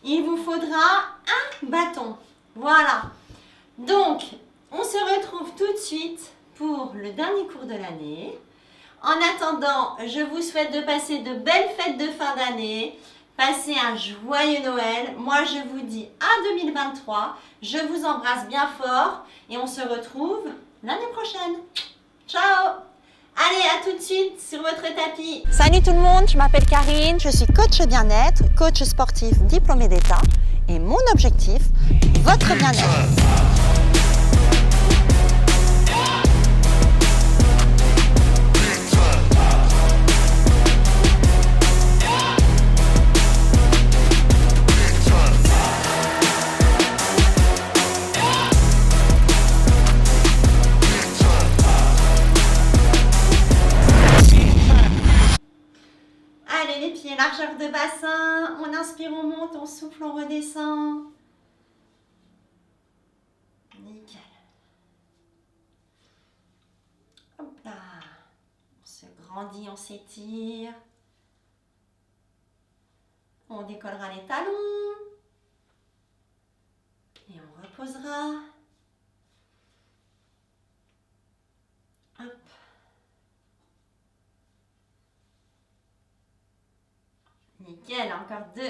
il vous faudra un bâton. Voilà. Donc, on se retrouve tout de suite pour le dernier cours de l'année. En attendant, je vous souhaite de passer de belles fêtes de fin d'année. Passez un joyeux Noël. Moi, je vous dis à 2023. Je vous embrasse bien fort et on se retrouve l'année prochaine. Ciao! Allez, à tout de suite sur votre tapis. Salut tout le monde, je m'appelle Karine, je suis coach bien-être, coach sportif diplômé d'État et mon objectif, votre bien-être. Allez, les pieds, largeur de bassin. On inspire, on monte, on souffle, on redescend. Nickel. Hop là. On se grandit, on s'étire. On décollera les talons. Et on reposera. Hop. Nickel, encore 2.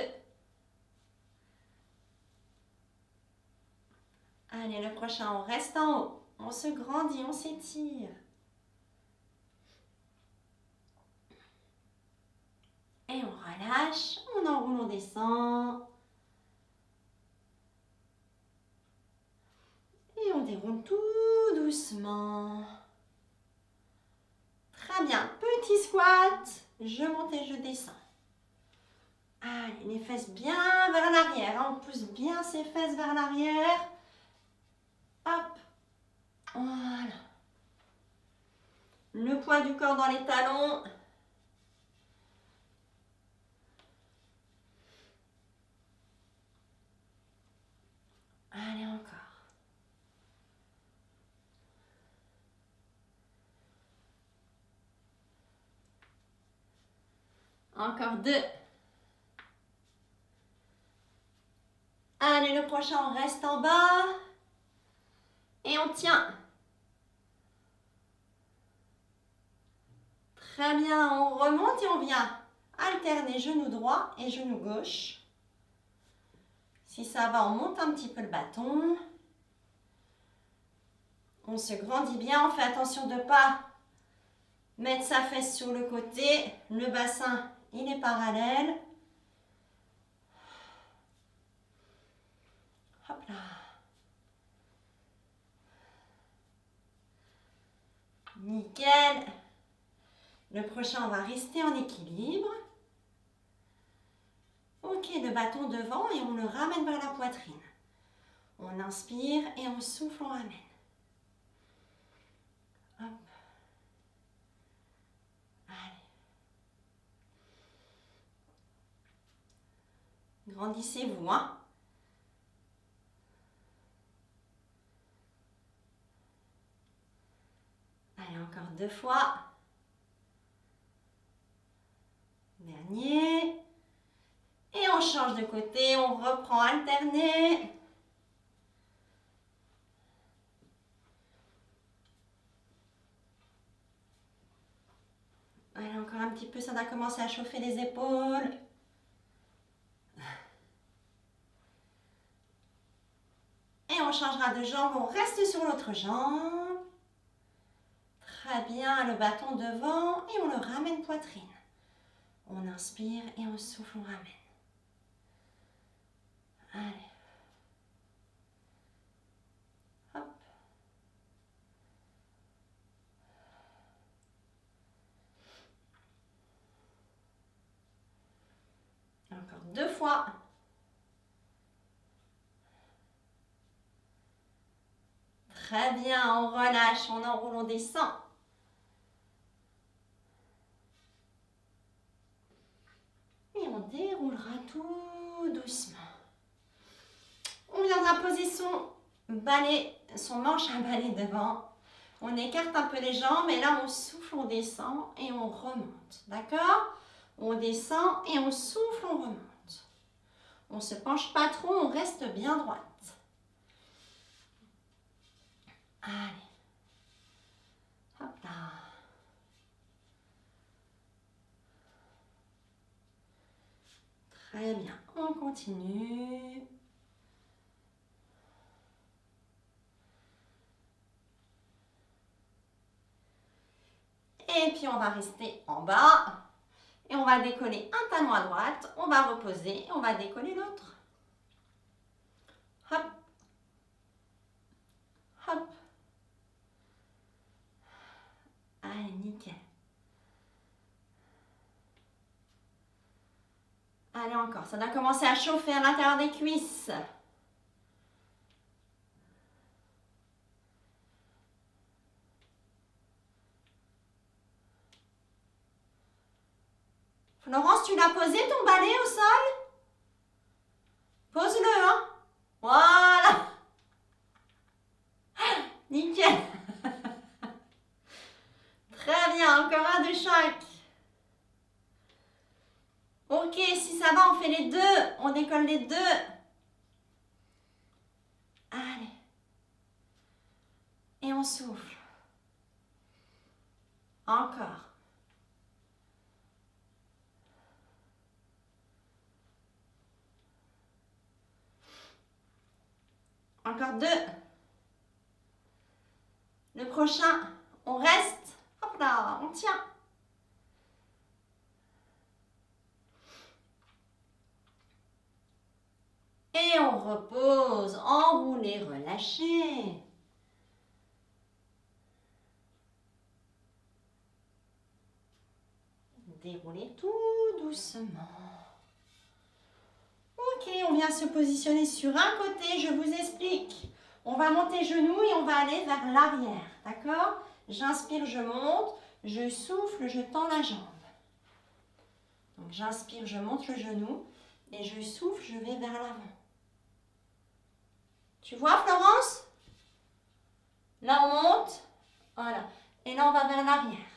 Allez, le prochain, on reste en haut. On se grandit, on s'étire. Et on relâche, on enroule, on descend. Et on déroule tout doucement. Très bien, petit squat. Je monte et je descends. Allez, les fesses bien vers l'arrière. On pousse bien ses fesses vers l'arrière. Hop. Voilà. Le poids du corps dans les talons. Allez, encore. Encore 2. Allez, le prochain, on reste en bas. Et on tient. Très bien, on remonte et on vient alterner genou droit et genou gauche. Si ça va, on monte un petit peu le bâton. On se grandit bien, on fait attention de ne pas mettre sa fesse sur le côté. Le bassin, il est parallèle. Hop là. Nickel. Le prochain, on va rester en équilibre. Ok, le bâton devant et on le ramène vers la poitrine. On inspire et on souffle, on ramène. Hop. Allez. Grandissez-vous, hein. Allez, encore 2 fois. Dernier. Et on change de côté, on reprend alterné. Allez, encore un petit peu, ça va commencer à chauffer les épaules. Et on changera de jambe, on reste sur l'autre jambe. Très bien, le bâton devant et on le ramène poitrine. On inspire et on souffle, on ramène. Allez. Hop. Encore 2 fois. Très bien, on relâche, on enroule, on descend. Et on déroulera tout doucement. On viendra poser son balai, son manche à balai devant. On écarte un peu les jambes et là on souffle, on descend et on remonte. D'accord? On descend et on souffle, on remonte. On ne se penche pas trop, on reste bien droite. Allez. Hop là. Très bien, on continue. Et puis on va rester en bas. Et on va décoller un talon à droite. On va reposer et on va décoller l'autre. Hop. Hop. Allez, nickel. Allez, encore. Ça doit commencer à chauffer à l'intérieur des cuisses. Florence, tu l'as posé ton balai au sol? Pose-le, hein? Voilà. Nickel. Très bien, encore un de chaque. Ok, si ça va, on fait les deux. On décolle les deux. Allez. Et on souffle. Encore. Encore deux. Le prochain, on reste. Hop là, on tient. Et on repose, enroulé, relâché. Déroulez tout doucement. Ok, on vient se positionner sur un côté, je vous explique. On va monter genoux et on va aller vers l'arrière, d'accord? J'inspire, je monte, je souffle, je tends la jambe. Donc j'inspire, je monte le genou et je souffle, je vais vers l'avant. Tu vois Florence? Là on monte, voilà. Et là on va vers l'arrière.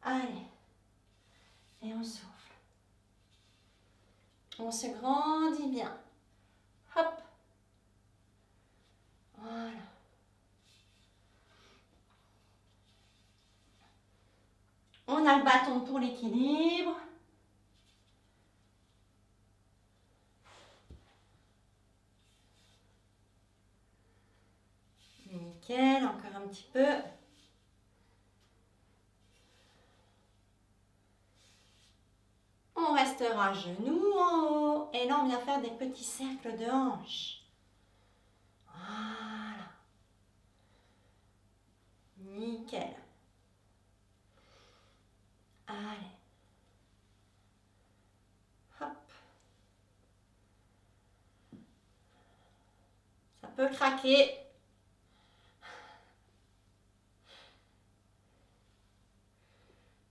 Allez. Et on souffle. On se grandit bien. Hop. Voilà. On a le bâton pour l'équilibre. Nickel, encore un petit peu. On restera genoux en haut. Et là, on vient faire des petits cercles de hanches. Voilà. Nickel. Allez. Hop. Ça peut craquer.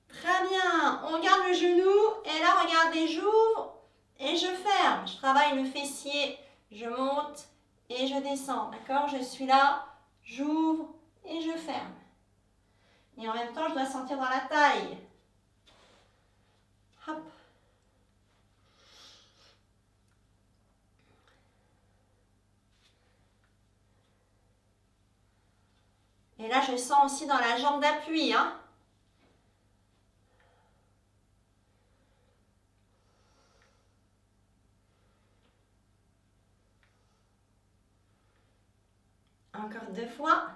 Très bien. On garde le genou. Et là, regardez, j'ouvre et je ferme. Je travaille le fessier. Je monte et je descends. D'accord? Je suis là. J'ouvre et je ferme. Et en même temps, je dois sentir dans la taille. Hop. Et là, je sens aussi dans la jambe d'appui, hein. Encore deux fois.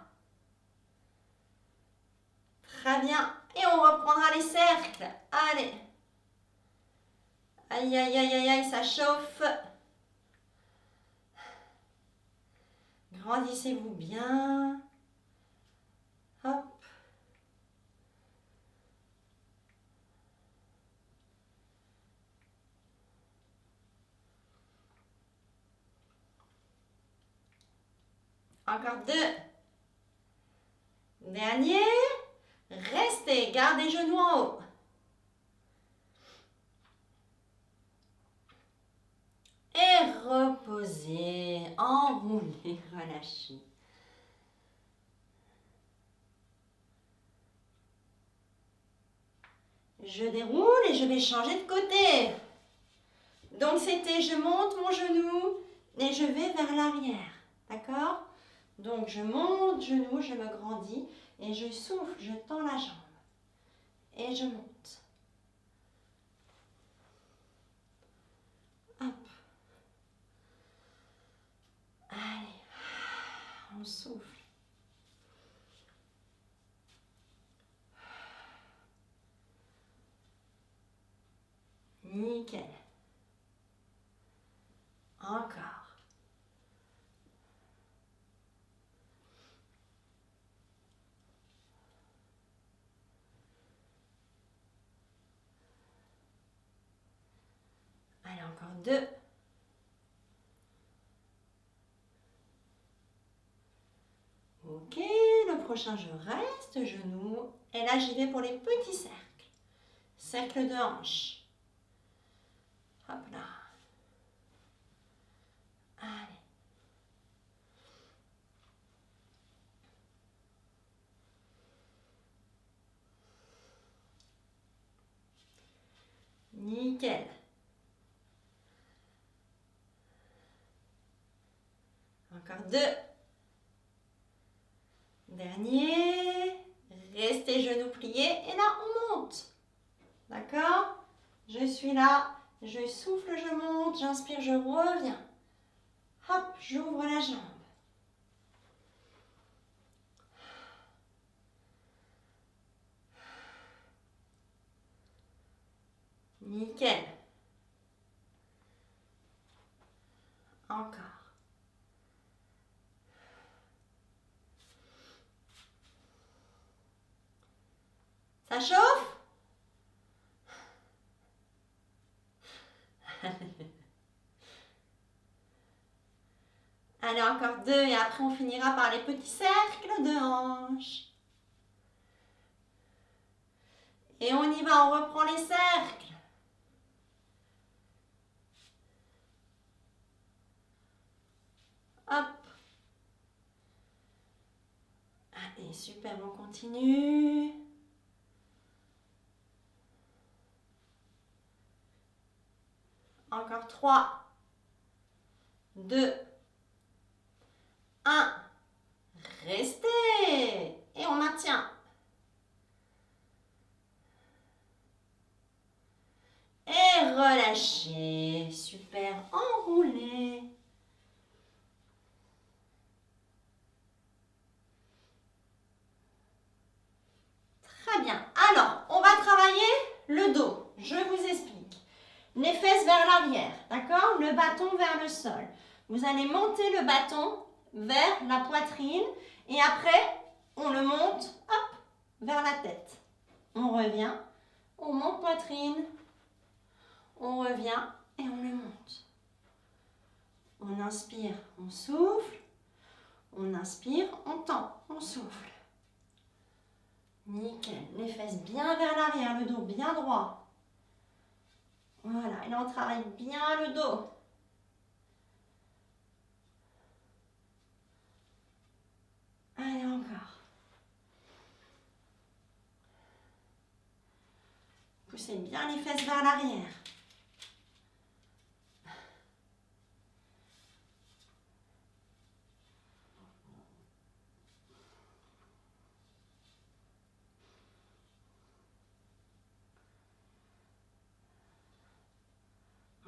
Très bien. Et on reprendra les cercles. Allez. Aïe, aïe, aïe, aïe, aïe, ça chauffe. Grandissez-vous bien. Hop. Encore deux. Dernier. Restez, gardez genoux en haut. Et reposez, enroulez, relâchez. Je déroule et je vais changer de côté. Donc c'était je monte mon genou et je vais vers l'arrière. D'accord? Donc je monte genou, je me grandis et je souffle, je tends la jambe. Et je monte. Hop. Allez. On souffle. Nickel. Encore. Allez, encore 2. Ok, le prochain, je reste genou. Et là, j'y vais pour les petits cercles. Cercle de hanche. Hop là. Allez. Nickel. Encore 2. Dernier. Restez genoux pliés. Et là, on monte. D'accord? Je suis là. Je souffle, je monte. J'inspire, je reviens. Hop, j'ouvre la jambe. Nickel. Encore. Ça chauffe? Allez, encore 2 et après on finira par les petits cercles de hanches. Et on y va, on reprend les cercles. Hop. Allez, super, on continue. Encore 3, 2, 1. Restez. Et on maintient. Et relâchez. Super, enroulez. Très bien. Alors, on va travailler le dos. Je vous explique. Les fesses vers l'arrière, d'accord? Le bâton vers le sol. Vous allez monter le bâton vers la poitrine et après, on le monte, hop, vers la tête. On revient, on monte poitrine, on revient et on le monte. On inspire, on souffle, on inspire, on tend, on souffle. Nickel, les fesses bien vers l'arrière, le dos bien droit. Voilà, et là on travaille bien le dos. Allez, encore. Poussez bien les fesses vers l'arrière.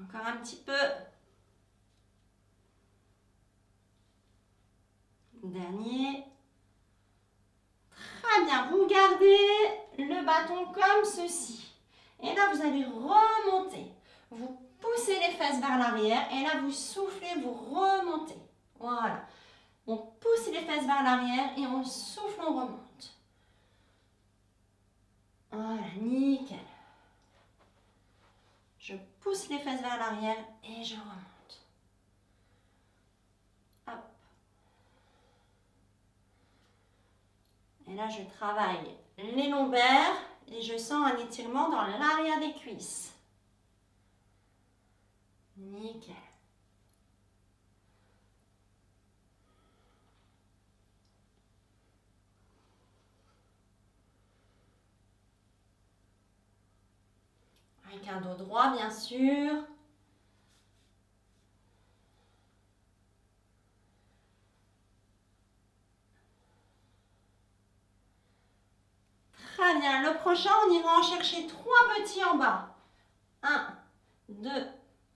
Encore un petit peu. Dernier. Très bien, vous gardez le bâton comme ceci. Et là, vous allez remonter. Vous poussez les fesses vers l'arrière et là, vous soufflez, vous remontez. Voilà. On pousse les fesses vers l'arrière et on souffle, on remonte. Voilà, nickel. Je pousse les fesses vers l'arrière et je remonte. Hop. Et là, je travaille les lombaires et je sens un étirement dans l'arrière des cuisses. Nickel. Avec un dos droit, bien sûr. prochain, on ira en chercher 3 petits en bas. 1, 2,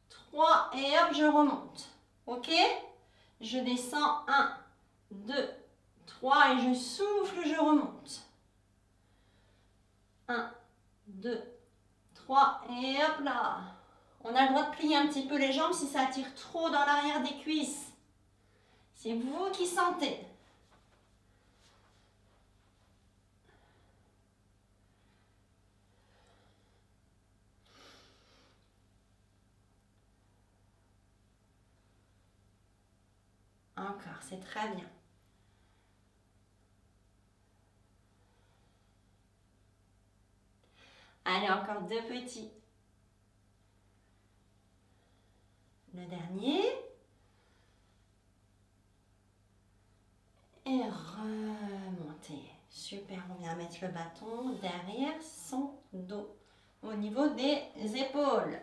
3 et hop, je remonte. Ok? Je descends 1, 2, 3 et je souffle, je remonte. 1, 2, 3 et hop là. On a le droit de plier un petit peu les jambes si ça tire trop dans l'arrière des cuisses. C'est vous qui sentez. Encore, c'est très bien. Allez, encore 2 petits. Le dernier. Et remonter. Super, on vient mettre le bâton derrière son dos, au niveau des épaules.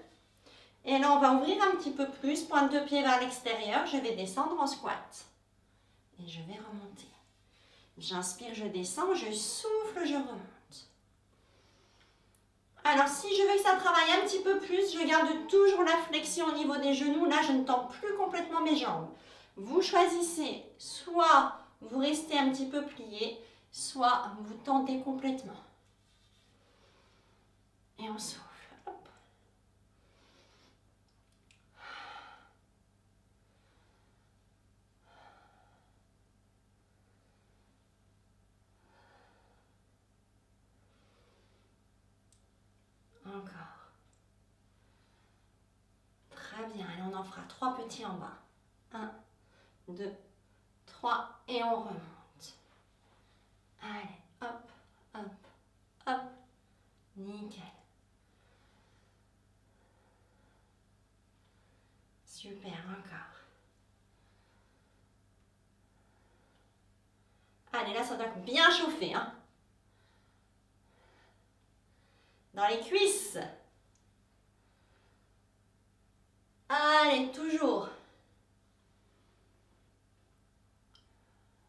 Et là, on va ouvrir un petit peu plus, pointe de pied vers l'extérieur. Je vais descendre en squat. Et je vais remonter. J'inspire, je descends, je souffle, je remonte. Alors, si je veux que ça travaille un petit peu plus, je garde toujours la flexion au niveau des genoux. Là, je ne tends plus complètement mes jambes. Vous choisissez, soit vous restez un petit peu plié, soit vous tendez complètement. Et on souffle. Hop. Encore. Très bien. Et on en fera 3 petits en bas. 1, 2, 3 et on remonte. Allez, hop, hop, hop. Nickel. Super, encore. Allez, là, ça doit bien chauffer, hein. Dans les cuisses. Allez, toujours.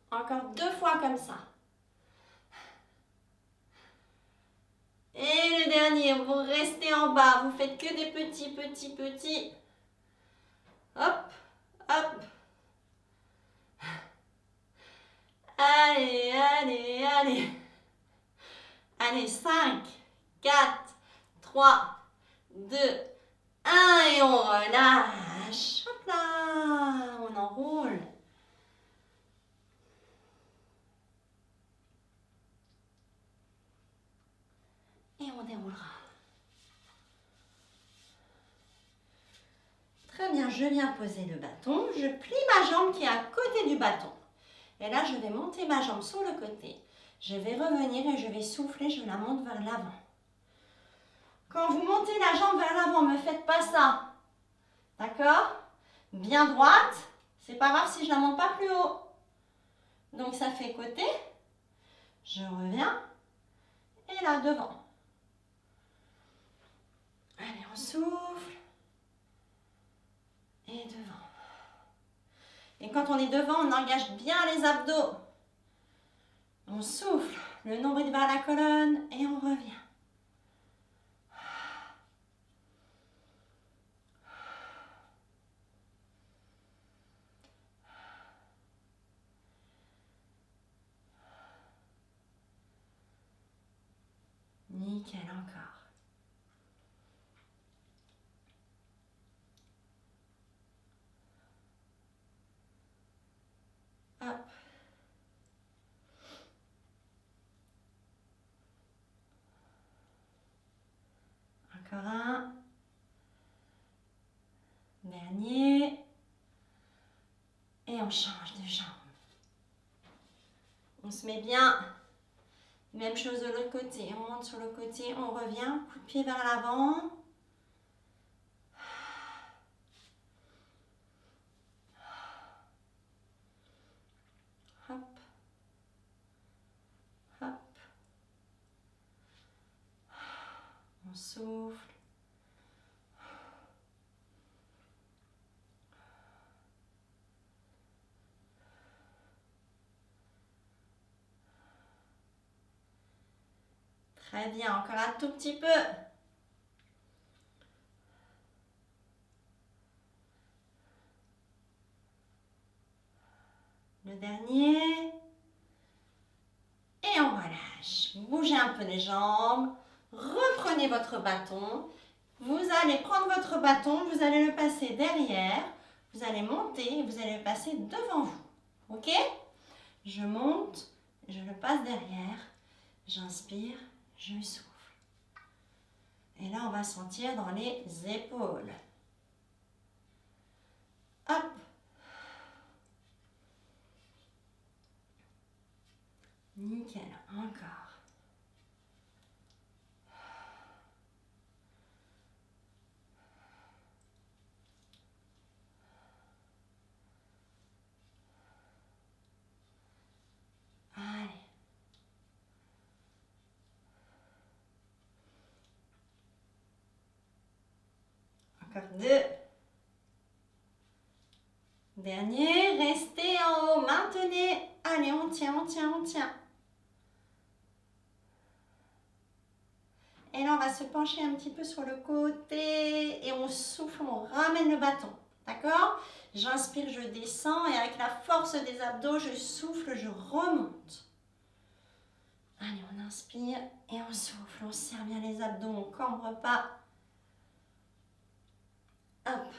Encore 2 fois comme ça. Et le dernier, vous restez en bas. Vous faites que des petits, petits, petits. Hop, hop. Allez, allez, allez. Allez, 5, 4, 3, 2, 1 et on relâche. Hop là, on enroule. Et on déroulera. Très bien, je viens poser le bâton. Je plie ma jambe qui est à côté du bâton. Et là, je vais monter ma jambe sur le côté. Je vais revenir et je vais souffler, je la monte vers l'avant. Quand vous montez la jambe vers l'avant, ne me faites pas ça. D'accord? Bien droite. C'est pas grave si je la monte pas plus haut. Donc ça fait côté. Je reviens. Et là, devant. Allez, on souffle. Et devant. Et quand on est devant, on engage bien les abdos. On souffle, le nombril vers la colonne et on revient. Nickel, encore. Hop. Encore un. Dernier. Et on change de jambe. On se met bien. Même chose de l'autre côté. On monte sur le côté, on revient. Coup de pied vers l'avant. Hop. Hop. On souffle. Très bien, encore un tout petit peu. Le dernier. Et on relâche. Bougez un peu les jambes. Reprenez votre bâton. Vous allez prendre votre bâton, vous allez le passer derrière. Vous allez monter et vous allez le passer devant vous. Ok? Je monte, je le passe derrière. J'inspire, je souffle. Et là, on va sentir dans les épaules. Hop. Nickel, encore. Allez. Encore 2. Dernier, restez en haut, maintenez. Allez, on tient, on tient, on tient. Et là, on va se pencher un petit peu sur le côté et on souffle, on ramène le bâton. D'accord? J'inspire, je descends et avec la force des abdos, je souffle, je remonte. Allez, on inspire et on souffle. On serre bien les abdos, on ne cambre pas. Hop.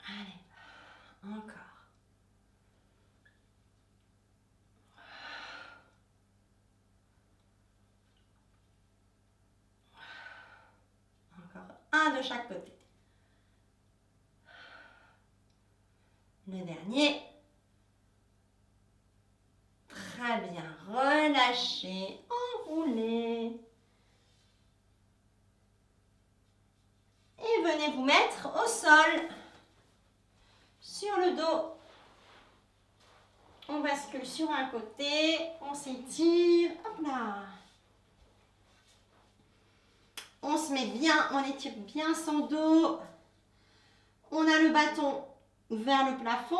Allez, encore. Encore un de chaque côté. Le dernier. Très bien. Relâchez, enroulez. Et venez vous mettre au sol. Sur le dos. On bascule sur un côté. On s'étire. Hop là. On se met bien, on étire bien son dos. On a le bâton vers le plafond.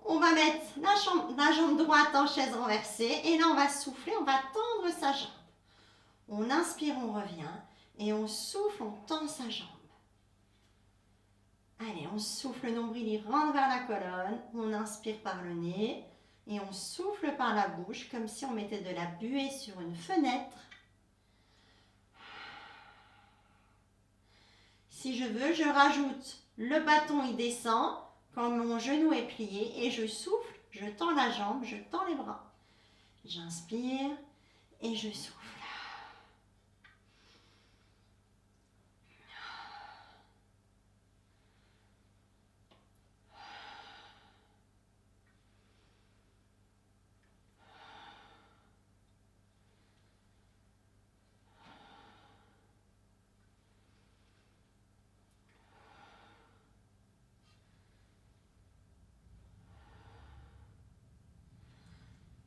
On va mettre la jambe droite en chaise renversée. Et là, on va souffler, on va tendre sa jambe. On inspire, on revient. Et on souffle, on tend sa jambe. Allez, on souffle, le nombril, il rentre vers la colonne. On inspire par le nez. Et on souffle par la bouche, comme si on mettait de la buée sur une fenêtre. Si je veux, je rajoute le bâton, il descend. Quand mon genou est plié et je souffle, je tends la jambe, je tends les bras. J'inspire et je souffle.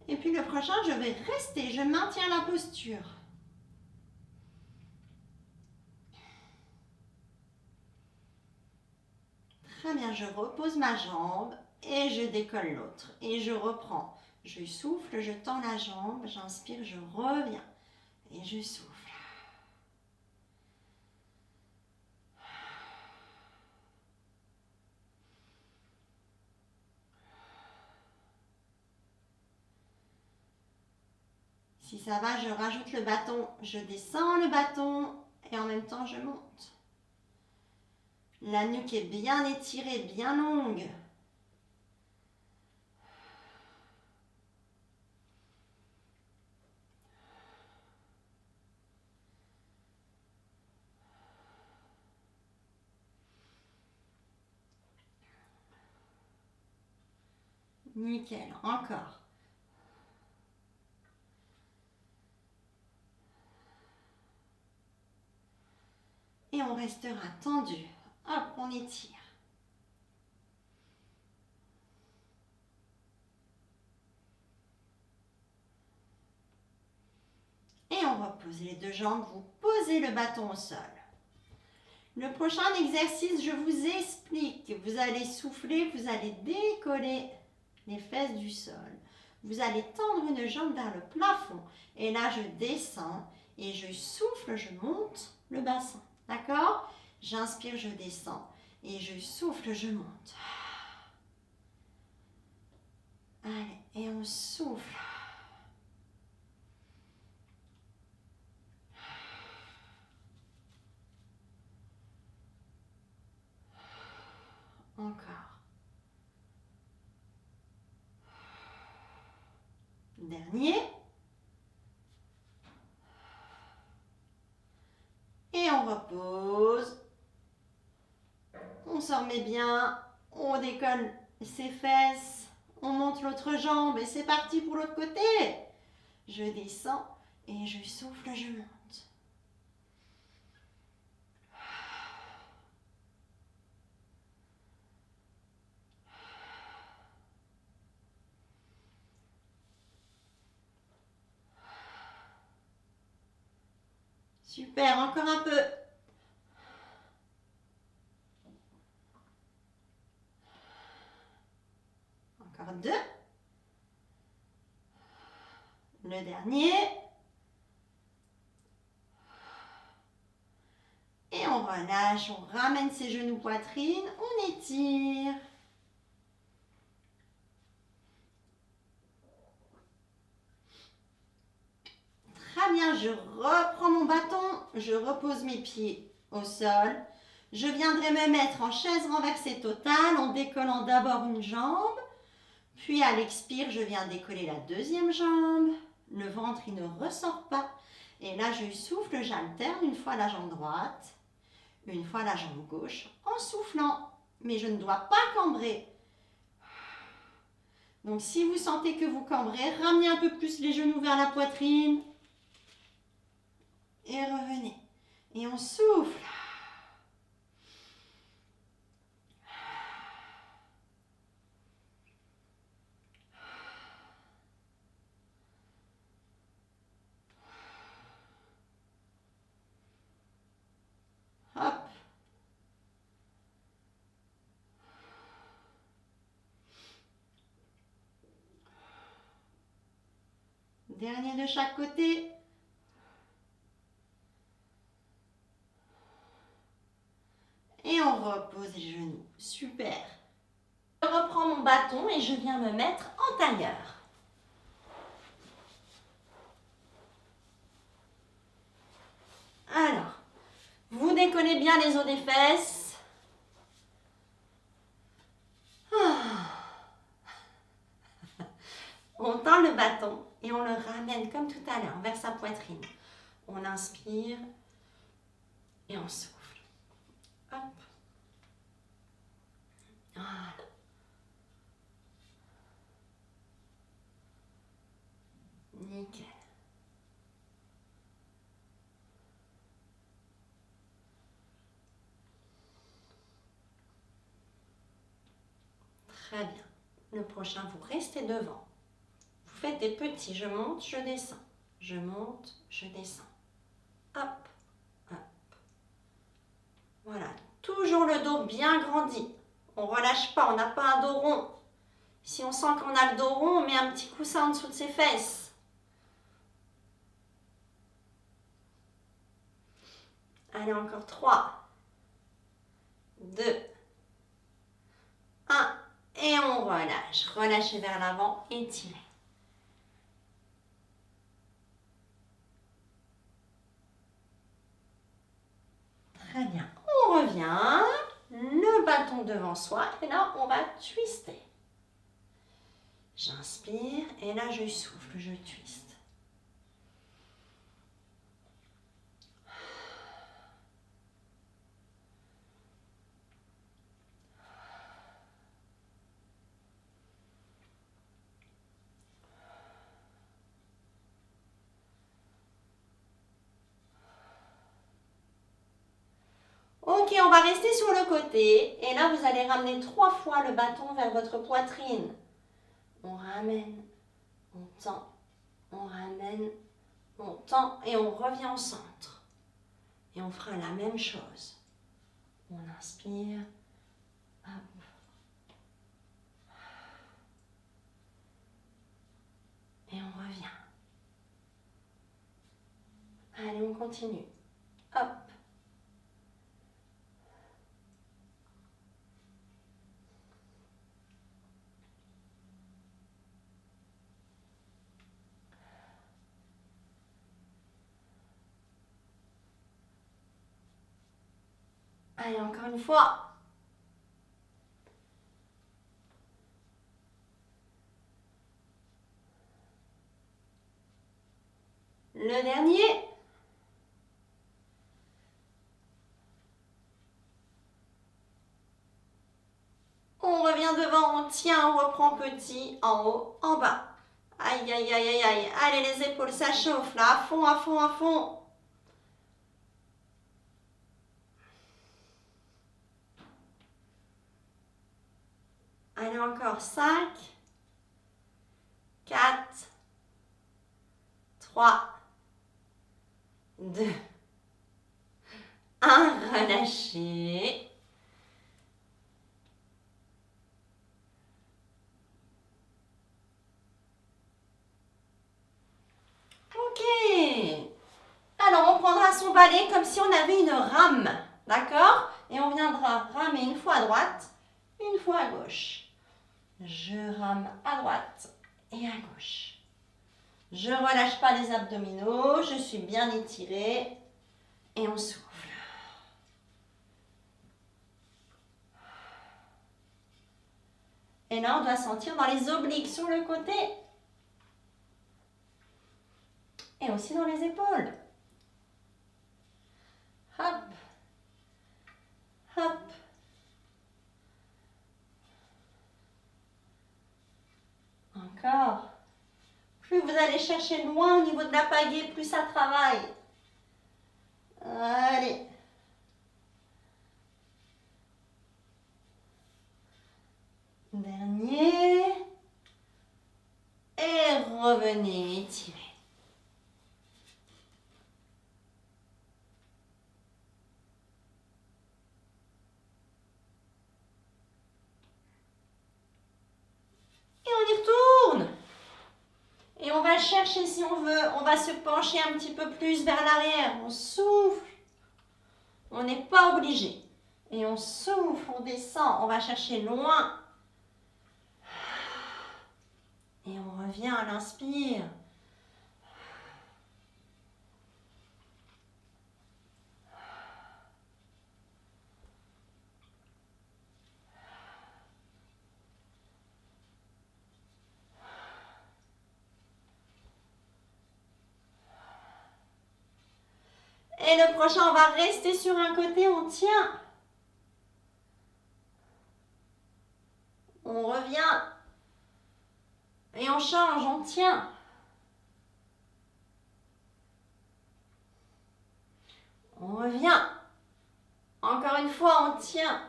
Et puis le prochain, je vais rester, je maintiens la posture. Très bien, je repose ma jambe et je décolle l'autre. Et je reprends. Je souffle, je tends la jambe, j'inspire, je reviens. Et je souffle. Si ça va, je rajoute le bâton, je descends le bâton et en même temps je monte. La nuque est bien étirée, bien longue. Nickel, encore. Et on restera tendu. Hop, on étire. Et on repose les deux jambes, vous posez le bâton au sol. Le prochain exercice, je vous explique. Vous allez souffler, vous allez décoller les fesses du sol. Vous allez tendre une jambe vers le plafond. Et là, je descends et je souffle, je monte le bassin. D'accord? J'inspire, je descends et je souffle, je monte. Allez, et on souffle. Encore. Dernier. Et on repose. On s'en remet bien. On décolle ses fesses. On monte l'autre jambe et c'est parti pour l'autre côté. Je descends et je souffle, je monte. Super, encore un peu. Encore deux. Le dernier. Et on relâche, on ramène ses genoux poitrine, on étire. Très bien, je reprends mon bâton, je repose mes pieds au sol. Je viendrai me mettre en chaise renversée totale en décollant d'abord une jambe. Puis à l'expire, je viens décoller la deuxième jambe. Le ventre, il ne ressort pas. Et là, je souffle, j'alterne une fois la jambe droite, une fois la jambe gauche en soufflant. Mais je ne dois pas cambrer. Donc si vous sentez que vous cambrez, ramenez un peu plus les genoux vers la poitrine. Et revenez. Et on souffle. Hop. Dernier de chaque côté. Et on repose les genoux. Super. Je reprends mon bâton et je viens me mettre en tailleur. Alors, vous décollez bien les os des fesses. On tend le bâton et on le ramène comme tout à l'heure vers sa poitrine. On inspire et on souffle. Hop. Voilà. Nickel. Très bien. Le prochain, vous restez devant. Vous faites des petits. Je monte, je descends. Je monte, je descends. Hop, hop. Voilà. Toujours le dos bien grandi. On ne relâche pas, on n'a pas un dos rond. Si on sent qu'on a le dos rond, on met un petit coussin en dessous de ses fesses. Allez, encore 3, 2, 1. Et on relâche. Relâchez vers l'avant, étirez. Très bien. On revient. Le bâton devant soi. Et là, on va twister. J'inspire et là, je souffle, je twiste. Ok, on va rester sur le côté. Et là, vous allez ramener 3 fois le bâton vers votre poitrine. On ramène, on tend, on ramène, On tend et on revient au centre. Et on fera la même chose. On inspire. Hop. Et on revient. Allez, on continue. Hop. Allez, encore une fois. Le dernier. On revient devant, on tient, on reprend petit, en haut, en bas. Aïe, aïe, aïe, aïe, aïe. Allez, les épaules, ça chauffe là, à fond, à fond, à fond. Allez, encore 5, 4, 3, 2, 1. Relâchez. Ok. Alors, on prendra son balai comme si on avait une rame. D'accord? Et on viendra ramer une fois à droite, une fois à gauche. Je rame à droite et à gauche. Je ne relâche pas les abdominaux, je suis bien étirée. Et on souffle. Et là, on doit sentir dans les obliques sur le côté. Et aussi dans les épaules. Hop. Hop. Encore. Plus vous allez chercher loin au niveau de la pagaie, plus ça travaille. Allez. Dernier. Et revenez étirer. Et on y retourne. Et on va chercher si on veut. On va se pencher un petit peu plus vers l'arrière. On souffle. On n'est pas obligé. Et on souffle, on descend. On va chercher loin. Et on revient à l'inspire. Et le prochain, on va rester sur un côté, on tient. On revient. Et on change, on tient. On revient. Encore une fois, on tient.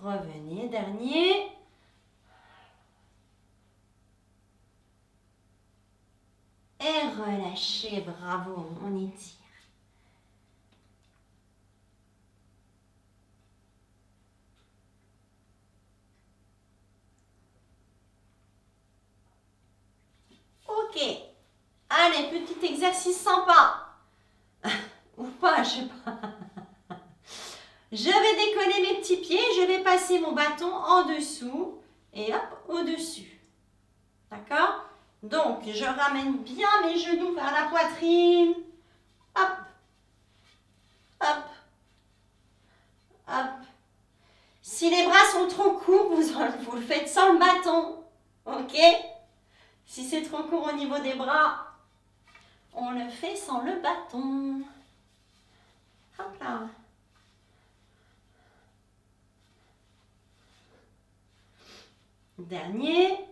Revenez, dernier. Et relâchez, bravo, on étire. Ok. Allez, petit exercice sympa. Ou pas, je sais pas. Je vais décoller mes petits pieds, je vais passer mon bâton en dessous et hop, au-dessus. D'accord? Donc, je ramène bien mes genoux vers la poitrine. Hop, hop, hop. Si les bras sont trop courts, vous le faites sans le bâton. Ok? Si c'est trop court au niveau des bras, on le fait sans le bâton. Hop là. Dernier.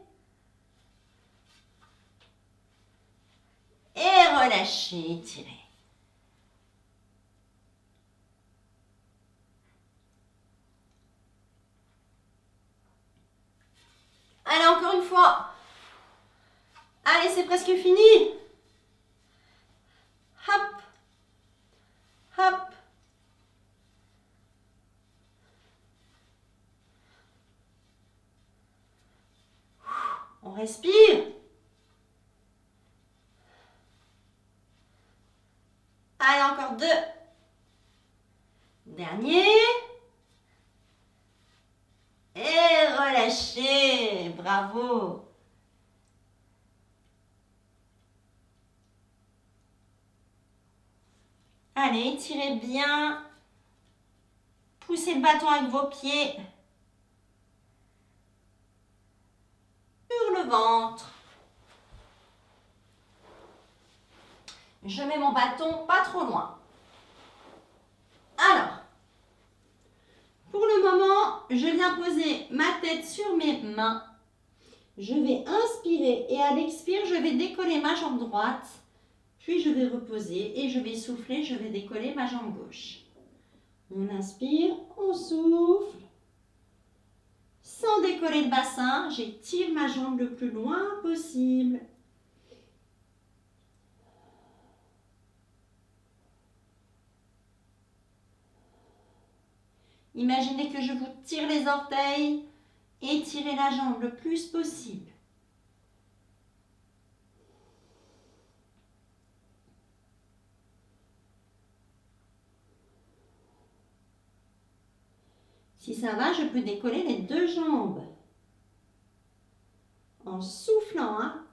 Et relâchez, étirez. Allez, encore une fois. Allez, c'est presque fini. Hop. Hop. On respire. Allez, encore 2. Dernier. Et relâchez. Bravo. Allez, tirez bien. Poussez le bâton avec vos pieds. Sur le ventre. Je mets mon bâton pas trop loin. Alors, pour le moment, je viens poser ma tête sur mes mains. Je vais inspirer et à l'expire, je vais décoller ma jambe droite. Puis je vais reposer et je vais souffler, je vais décoller ma jambe gauche. On inspire, on souffle. Sans décoller le bassin, j'étire ma jambe le plus loin possible. Imaginez que je vous tire les orteils, étirez la jambe le plus possible. Si ça va, je peux décoller les 2 jambes. En soufflant, hein.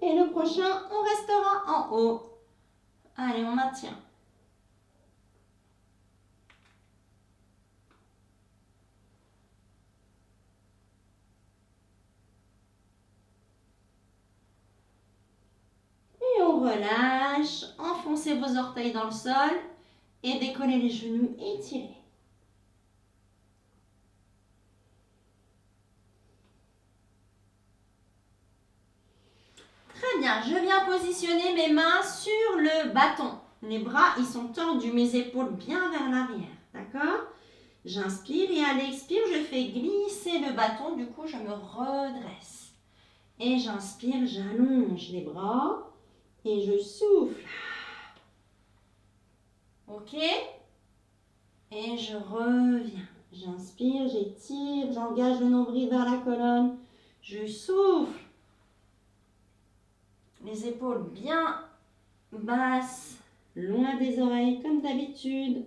Et le prochain, on restera en haut. Allez, on maintient. Et on relâche. Enfoncez vos orteils dans le sol et décollez les genoux, étirez. Très bien, je viens positionner mes mains sur le bâton. Les bras, ils sont tendus, mes épaules bien vers l'arrière, d'accord? J'inspire et à l'expire, je fais glisser le bâton, du coup, je me redresse. Et j'inspire, j'allonge les bras et je souffle. Ok? Et je reviens. J'inspire, j'étire, j'engage le nombril vers la colonne. Je souffle. Les épaules bien basses, loin des oreilles comme d'habitude.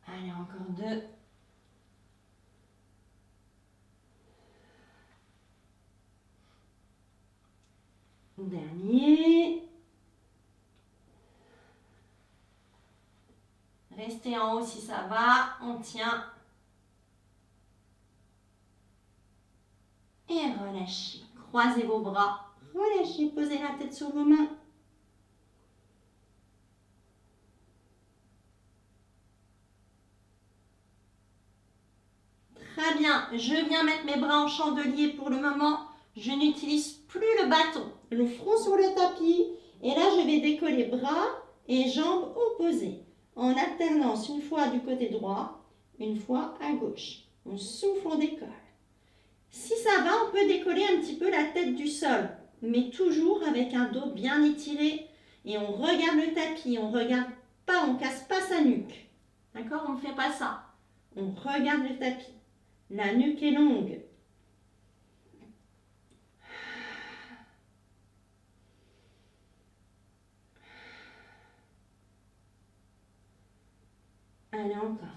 Allez, encore 2. Dernier. Restez en haut si ça va. On tient. Et relâchez. Croisez vos bras. Relâchez. Posez la tête sur vos mains. Très bien. Je viens mettre mes bras en chandelier pour le moment. Je n'utilise plus le bâton. Le front sur le tapis. Et là, je vais décoller bras et jambes opposées. En alternance, une fois du côté droit, une fois à gauche. On souffle, on décolle. Si ça va, on peut décoller un petit peu la tête du sol, mais toujours avec un dos bien étiré. Et on regarde le tapis, on regarde pas, on casse pas sa nuque. D'accord? On ne fait pas ça. On regarde le tapis. La nuque est longue. Allez, encore.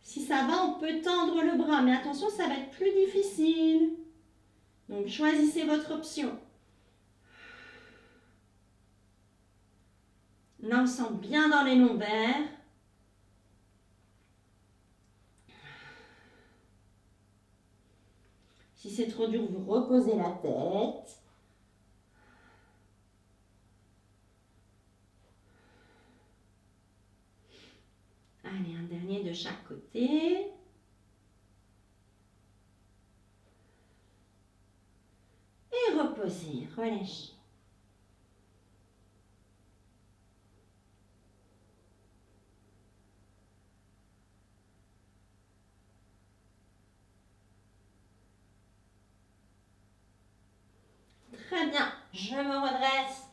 Si ça va, on peut tendre le bras, mais attention, ça va être plus difficile. Donc, choisissez votre option. L'ensemble bien dans les lombaires. Si c'est trop dur, vous reposez la tête. Allez, un dernier de chaque côté. Et reposez, relâchez. Très bien, je me redresse,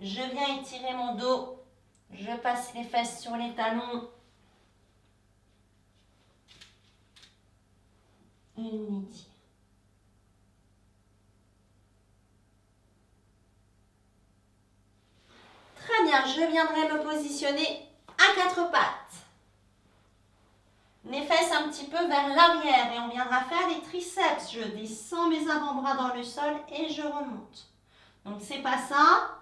je viens étirer mon dos, je passe les fesses sur les talons. Et on étire. Très bien, je viendrai me positionner à quatre pattes. Les fesses un petit peu vers l'arrière et on viendra faire les triceps. Je descends mes avant-bras dans le sol et je remonte. Donc c'est pas ça,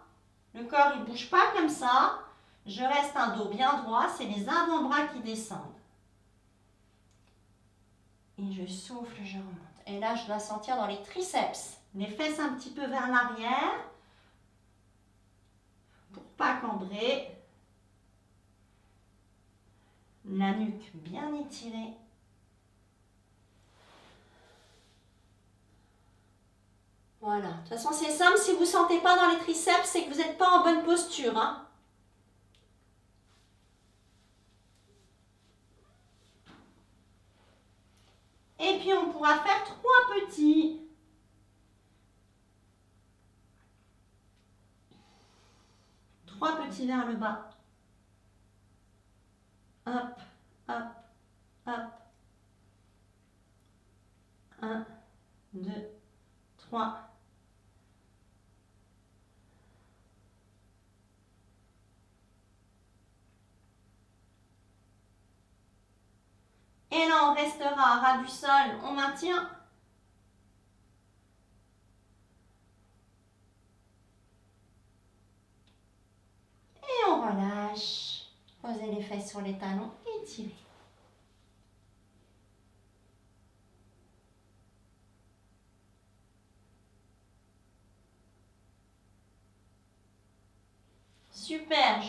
le corps il bouge pas comme ça. Je reste un dos bien droit, c'est les avant-bras qui descendent. Et je souffle, je remonte. Et là, je dois sentir dans les triceps. Les fesses un petit peu vers l'arrière. Pour pas cambrer. La nuque bien étirée. Voilà. De toute façon, c'est simple. Si vous ne sentez pas dans les triceps, c'est que vous n'êtes pas en bonne posture. Hein. Et puis, on pourra faire 3 petits. Trois petits vers le bas. Hop, hop, hop. 1, 2, 3. Et là, on restera à ras du sol, on maintient. Et on relâche. Posez les fesses sur les talons et tirez. Super,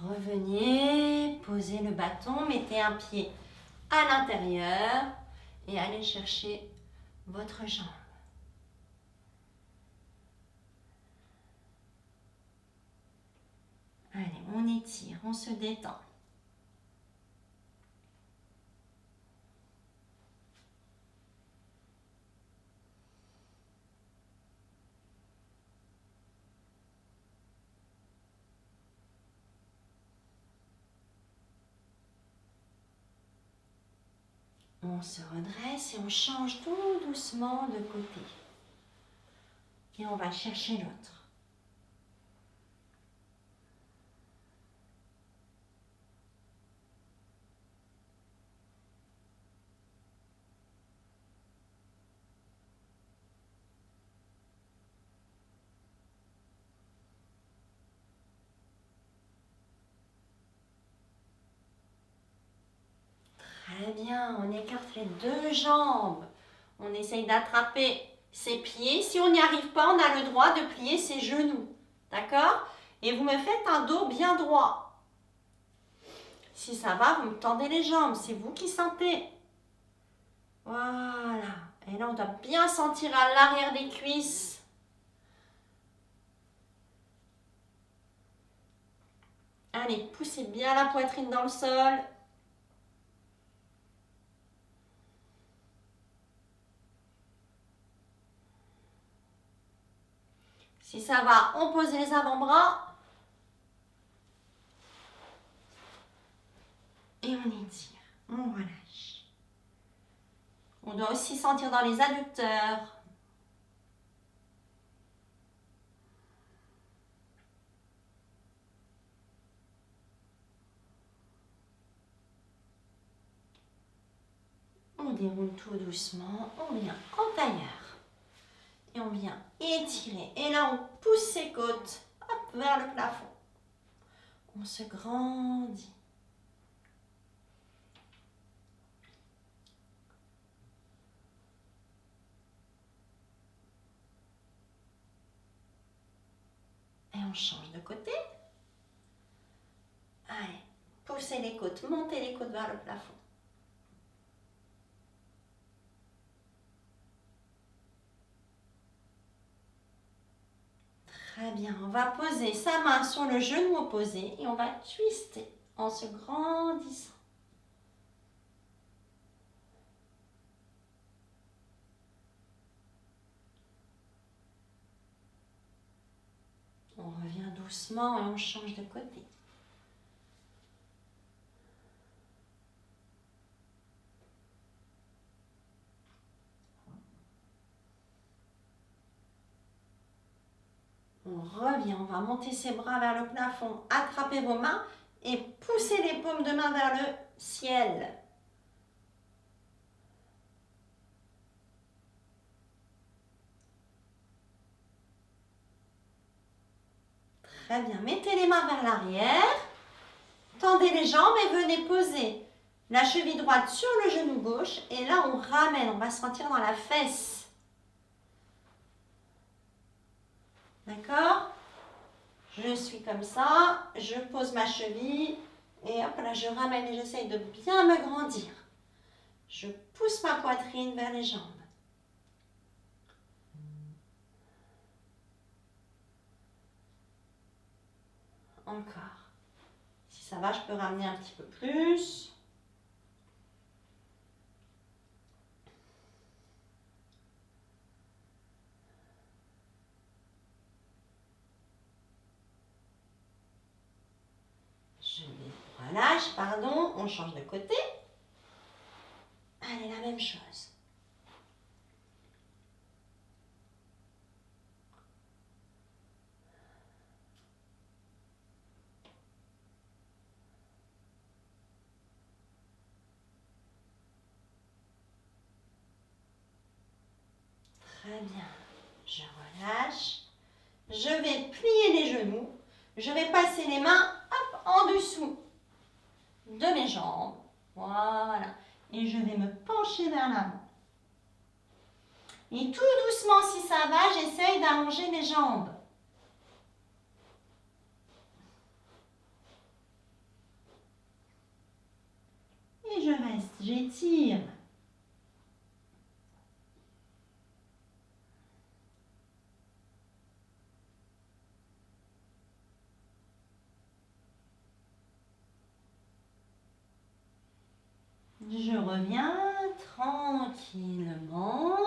revenez, posez le bâton, mettez un pied à l'intérieur et allez chercher votre jambe. Allez, on étire, on se détend. On se redresse et on change tout doucement de côté. Et on va chercher l'autre. Très bien, on écarte les 2 jambes. On essaye d'attraper ses pieds. Si on n'y arrive pas, on a le droit de plier ses genoux. D'accord? Et vous me faites un dos bien droit. Si ça va, vous me tendez les jambes. C'est vous qui sentez. Voilà. Et là, on doit bien sentir à l'arrière des cuisses. Allez, poussez bien la poitrine dans le sol. Si ça va, on pose les avant-bras. Et on étire, on relâche. On doit aussi sentir dans les adducteurs. déroule tout doucement. On vient en tailleur. Et on vient étirer. Et là, on pousse ses côtes hop, vers le plafond. On se grandit. Et on change de côté. Allez, poussez les côtes, montez les côtes vers le plafond. Très bien, on va poser sa main sur le genou opposé et on va twister en se grandissant. On revient doucement et on change de côté. On revient, on va monter ses bras vers le plafond, attrapez vos mains et poussez les paumes de main vers le ciel. Très bien, mettez les mains vers l'arrière, tendez les jambes et venez poser la cheville droite sur le genou gauche et là on ramène, on va sentir dans la fesse. D'accord? Je suis comme ça, je pose ma cheville et hop là je ramène et j'essaye de bien me grandir. Je pousse ma poitrine vers les jambes. Encore. Si ça va, je peux ramener un petit peu plus. Relâche, pardon, on change de côté. Allez, la même chose. Très bien. Je relâche. Je vais plier les genoux. Je vais passer les mains hop, en dessous de mes jambes. Voilà. Et je vais me pencher vers l'avant. Et tout doucement, si ça va, j'essaye d'allonger mes jambes. Et je reste, j'étire. Je reviens tranquillement.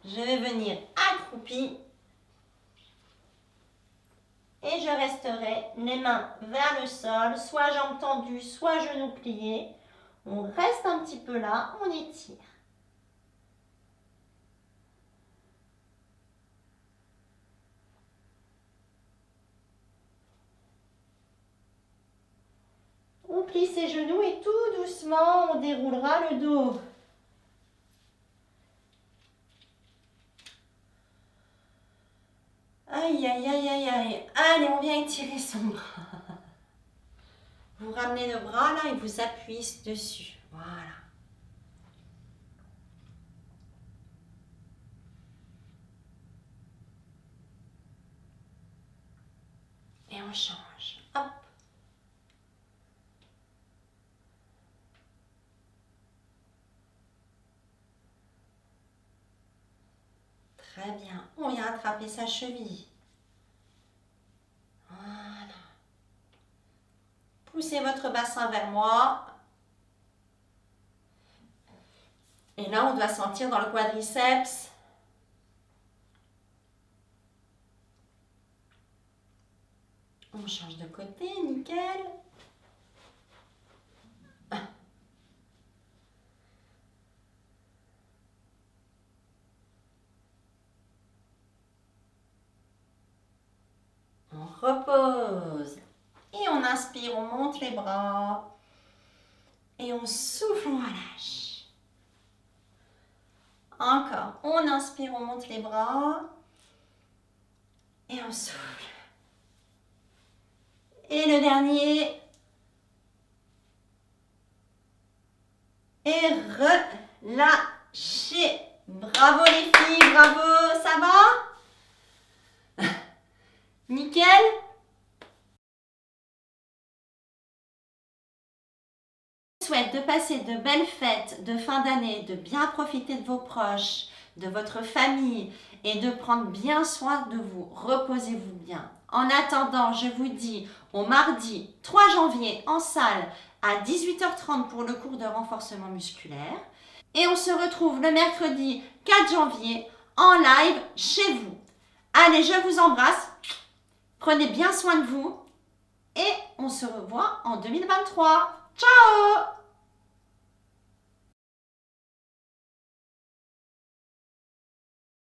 Je vais venir accroupie. Et je resterai les mains vers le sol, soit jambes tendues, soit genoux pliés. On reste un petit peu là, on étire. On plie ses genoux et tout doucement, on déroulera le dos. Aïe, aïe, aïe, aïe, aïe. Allez, on vient étirer son bras. Vous ramenez le bras là et vous appuyez dessus. Voilà. Et on change. Hop. Très bien. On vient attraper sa cheville. Voilà. Poussez votre bassin vers moi. Et là, on doit sentir dans le quadriceps. On change de côté, nickel. On repose. Et on inspire, on monte les bras. Et on souffle, on relâche. Encore. On inspire, on monte les bras. Et on souffle. Et le dernier. Et relâchez. Bravo les filles, bravo. Ça va? Nickel. Je vous souhaite de passer de belles fêtes de fin d'année, de bien profiter de vos proches, de votre famille et de prendre bien soin de vous. Reposez-vous bien. En attendant, je vous dis au mardi 3 janvier en salle à 18h30 pour le cours de renforcement musculaire. Et on se retrouve le mercredi 4 janvier en live chez vous. Allez, je vous embrasse. Prenez bien soin de vous. Et on se revoit en 2023. Ciao!